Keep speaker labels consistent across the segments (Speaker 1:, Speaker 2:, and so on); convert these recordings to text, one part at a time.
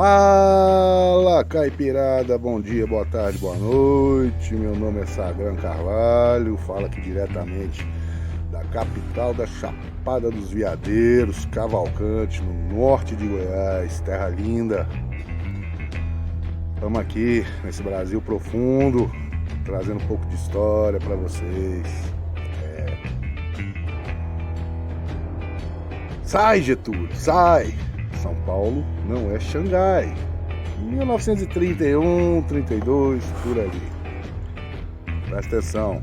Speaker 1: Fala, caipirada, bom dia, boa tarde, boa noite. Meu nome é Sagran Carvalho, falo aqui diretamente da capital da Chapada dos Veadeiros, Cavalcante, no norte de Goiás, terra linda. Estamos aqui nesse Brasil profundo, trazendo um pouco de história para vocês. Sai, Getúlio, sai! São Paulo não é Xangai. 1931, 32, por ali. Presta atenção.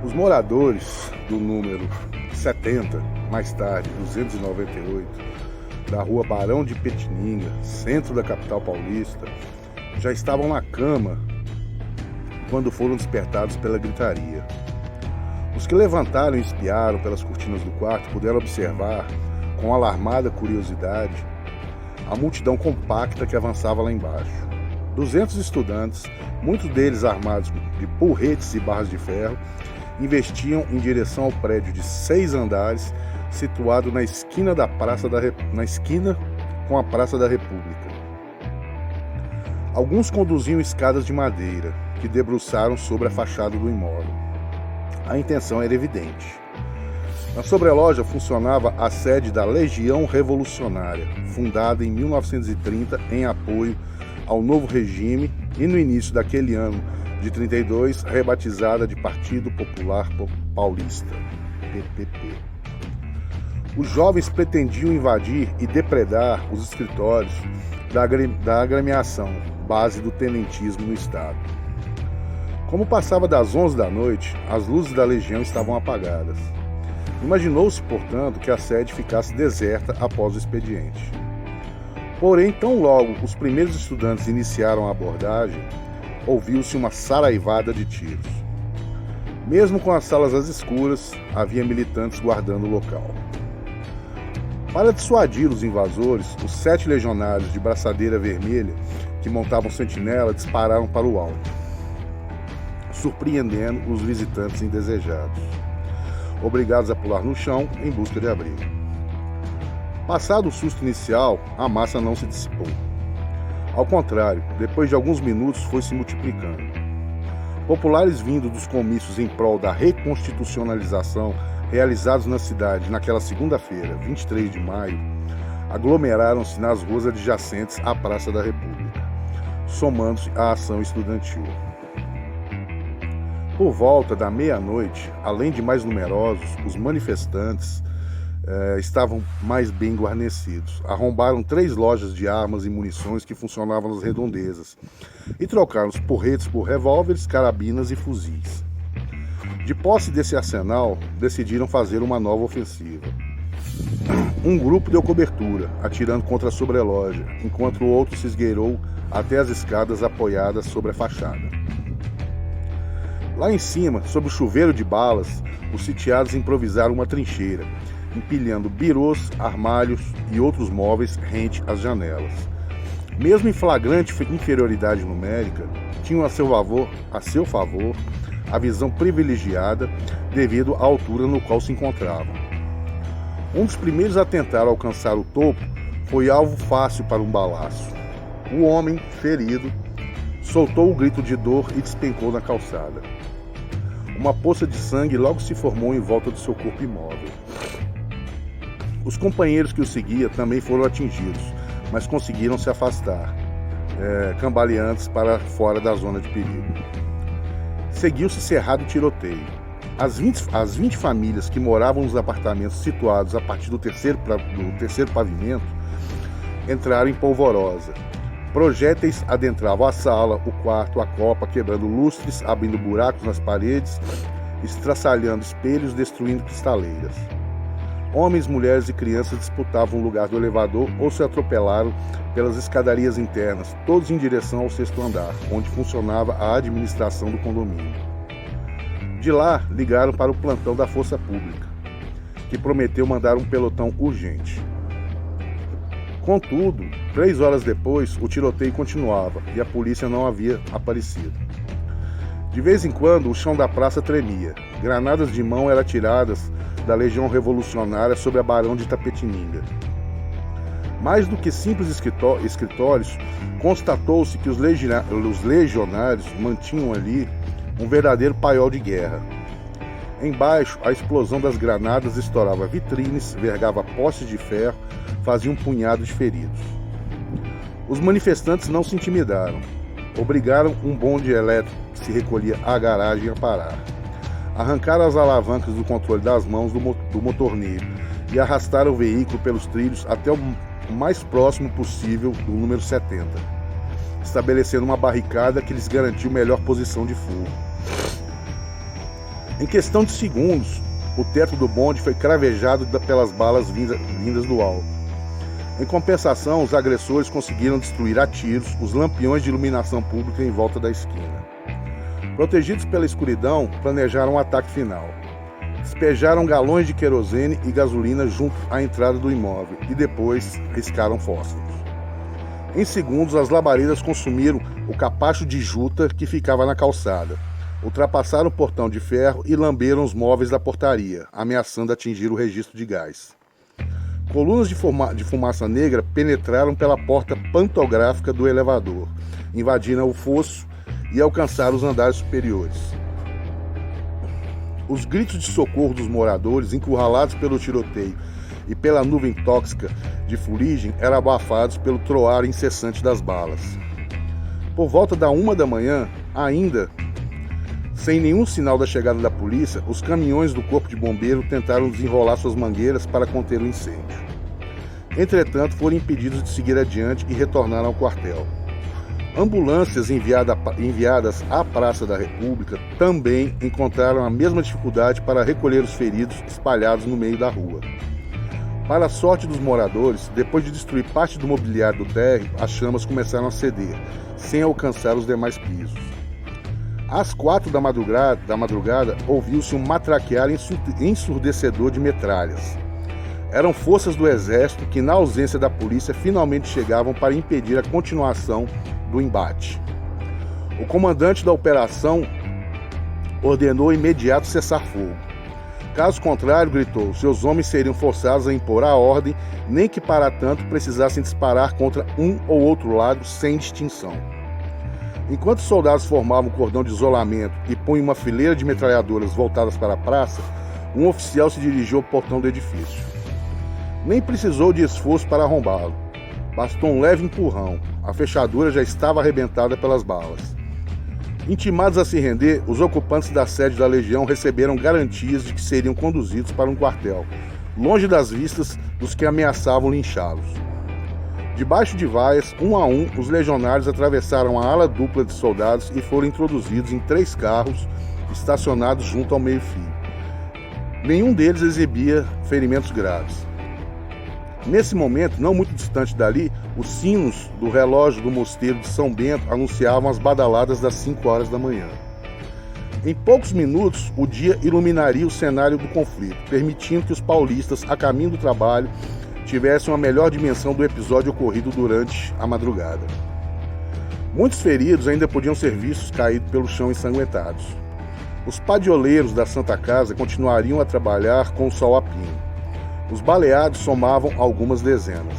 Speaker 1: Os moradores do número 70, mais tarde 298, da rua Barão de Petininga, centro da capital paulista, já estavam na cama quando foram despertados pela gritaria. Os que levantaram e espiaram pelas cortinas do quarto puderam observar, com alarmada curiosidade, a multidão compacta que avançava lá embaixo. 200 estudantes, muitos deles armados de porretes e barras de ferro, investiam em direção ao prédio de 6 andares, situado na esquina com a Praça da República. Alguns conduziam escadas de madeira, que debruçaram sobre a fachada do imóvel. A intenção era evidente. Na sobreloja funcionava a sede da Legião Revolucionária, fundada em 1930 em apoio ao novo regime e no início daquele ano de 32, rebatizada de Partido Popular Paulista, PPP. Os jovens pretendiam invadir e depredar os escritórios da agremiação, base do tenentismo no estado. Como passava das 11 da noite, as luzes da Legião estavam apagadas. Imaginou-se, portanto, que a sede ficasse deserta após o expediente. Porém, tão logo os primeiros estudantes iniciaram a abordagem, ouviu-se uma saraivada de tiros. Mesmo com as salas às escuras, havia militantes guardando o local. Para dissuadir os invasores, os 7 legionários de braçadeira vermelha que montavam sentinela dispararam para o alto, surpreendendo os visitantes indesejados, obrigados a pular no chão em busca de abrigo. Passado o susto inicial, a massa não se dissipou. Ao contrário, depois de alguns minutos foi se multiplicando. Populares vindos dos comícios em prol da reconstitucionalização realizados na cidade naquela segunda-feira, 23 de maio, aglomeraram-se nas ruas adjacentes à Praça da República, somando-se à ação estudantil. Por volta da meia-noite, além de mais numerosos, os manifestantes estavam mais bem guarnecidos. Arrombaram 3 lojas de armas e munições que funcionavam nas redondezas e trocaram os porretes por revólveres, carabinas e fuzis. De posse desse arsenal, decidiram fazer uma nova ofensiva. Um grupo deu cobertura, atirando contra a sobreloja, enquanto o outro se esgueirou até as escadas apoiadas sobre a fachada. Lá em cima, sob o chuveiro de balas, os sitiados improvisaram uma trincheira, empilhando birôs, armários e outros móveis rente às janelas. Mesmo em flagrante inferioridade numérica, tinham a seu favor a visão privilegiada devido à altura no qual se encontravam. Um dos primeiros a tentar alcançar o topo foi alvo fácil para um balaço. O homem, ferido, soltou o grito de dor e despencou na calçada. Uma poça de sangue logo se formou em volta do seu corpo imóvel. Os companheiros que o seguiam também foram atingidos, mas conseguiram se afastar, cambaleantes para fora da zona de perigo. Seguiu-se cerrado tiroteio. As 20 famílias que moravam nos apartamentos situados a partir do terceiro pavimento entraram em polvorosa. Projéteis adentravam a sala, o quarto, a copa, quebrando lustres, abrindo buracos nas paredes, estraçalhando espelhos, destruindo cristaleiras. Homens, mulheres e crianças disputavam o lugar do elevador ou se atropelaram pelas escadarias internas, todos em direção ao 6º andar, onde funcionava a administração do condomínio. De lá, ligaram para o plantão da Força Pública, que prometeu mandar um pelotão urgente. Contudo, 3 horas depois, o tiroteio continuava e a polícia não havia aparecido. De vez em quando, o chão da praça tremia. Granadas de mão eram atiradas da Legião Revolucionária sobre a Barão de Itapetininga. Mais do que simples escritórios, constatou-se que os legionários mantinham ali um verdadeiro paiol de guerra. Embaixo, a explosão das granadas estourava vitrines, vergava postes de ferro, fazia um punhado de feridos. Os manifestantes não se intimidaram. Obrigaram um bonde elétrico que se recolhia à garagem a parar. Arrancaram as alavancas do controle das mãos do motorneiro e arrastaram o veículo pelos trilhos até o mais próximo possível do número 70, estabelecendo uma barricada que lhes garantiu melhor posição de fogo. Em questão de segundos, o teto do bonde foi cravejado pelas balas vindas do alto. Em compensação, os agressores conseguiram destruir a tiros os lampiões de iluminação pública em volta da esquina. Protegidos pela escuridão, planejaram um ataque final. Despejaram galões de querosene e gasolina junto à entrada do imóvel e depois riscaram fósforos. Em segundos, as labaredas consumiram o capacho de juta que ficava na calçada. Ultrapassaram o portão de ferro e lamberam os móveis da portaria, ameaçando atingir o registro de gás. Colunas de fumaça negra penetraram pela porta pantográfica do elevador, invadiram o fosso e alcançaram os andares superiores. Os gritos de socorro dos moradores, encurralados pelo tiroteio e pela nuvem tóxica de fuligem, eram abafados pelo troar incessante das balas. Por volta da 1 da manhã, ainda sem nenhum sinal da chegada da polícia, os caminhões do corpo de bombeiro tentaram desenrolar suas mangueiras para conter o incêndio. Entretanto, foram impedidos de seguir adiante e retornaram ao quartel. Ambulâncias enviadas à Praça da República também encontraram a mesma dificuldade para recolher os feridos espalhados no meio da rua. Para a sorte dos moradores, depois de destruir parte do mobiliário do térreo, as chamas começaram a ceder, sem alcançar os demais pisos. Às 4 da madrugada, ouviu-se um matraquear ensurdecedor de metralhas. Eram forças do exército que, na ausência da polícia, finalmente chegavam para impedir a continuação do embate. O comandante da operação ordenou imediato cessar-fogo. Caso contrário, gritou, seus homens seriam forçados a impor a ordem, nem que para tanto precisassem disparar contra um ou outro lado sem distinção. Enquanto os soldados formavam um cordão de isolamento e punham uma fileira de metralhadoras voltadas para a praça, um oficial se dirigiu ao portão do edifício. Nem precisou de esforço para arrombá-lo. Bastou um leve empurrão. A fechadura já estava arrebentada pelas balas. Intimados a se render, os ocupantes da sede da Legião receberam garantias de que seriam conduzidos para um quartel, longe das vistas dos que ameaçavam linchá-los. Debaixo de vaias, um a um, os legionários atravessaram a ala dupla de soldados e foram introduzidos em 3 carros estacionados junto ao meio-fio. Nenhum deles exibia ferimentos graves. Nesse momento, não muito distante dali, os sinos do relógio do mosteiro de São Bento anunciavam as badaladas das 5 horas da manhã. Em poucos minutos, o dia iluminaria o cenário do conflito, permitindo que os paulistas, a caminho do trabalho, tivessem uma melhor dimensão do episódio ocorrido durante a madrugada. Muitos feridos ainda podiam ser vistos caídos pelo chão ensanguentados. Os padioleiros da Santa Casa continuariam a trabalhar com o sol a pino. Os baleados somavam algumas dezenas.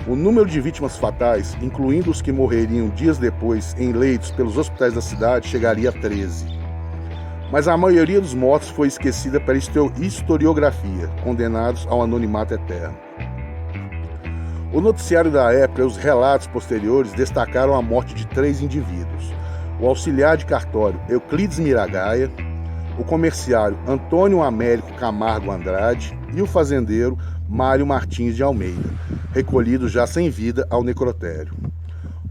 Speaker 1: O número de vítimas fatais, incluindo os que morreriam dias depois em leitos pelos hospitais da cidade, chegaria a 13. Mas a maioria dos mortos foi esquecida pela historiografia, condenados ao anonimato eterno. O noticiário da época e os relatos posteriores destacaram a morte de 3 indivíduos: o auxiliar de cartório Euclides Miragaia, o comerciário Antônio Américo Camargo Andrade e o fazendeiro Mário Martins de Almeida, recolhidos já sem vida ao necrotério.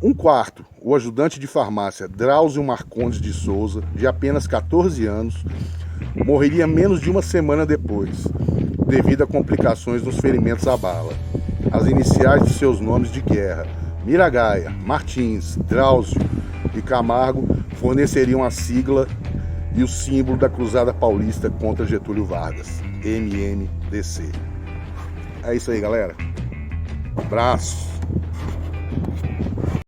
Speaker 1: Um quarto, o ajudante de farmácia Drauzio Marcondes de Souza, de apenas 14 anos, morreria menos de uma semana depois, devido a complicações nos ferimentos à bala. As iniciais de seus nomes de guerra, Miragaia, Martins, Drauzio e Camargo, forneceriam a sigla e o símbolo da Cruzada Paulista contra Getúlio Vargas, MMDC. É isso aí, galera. Um abraço.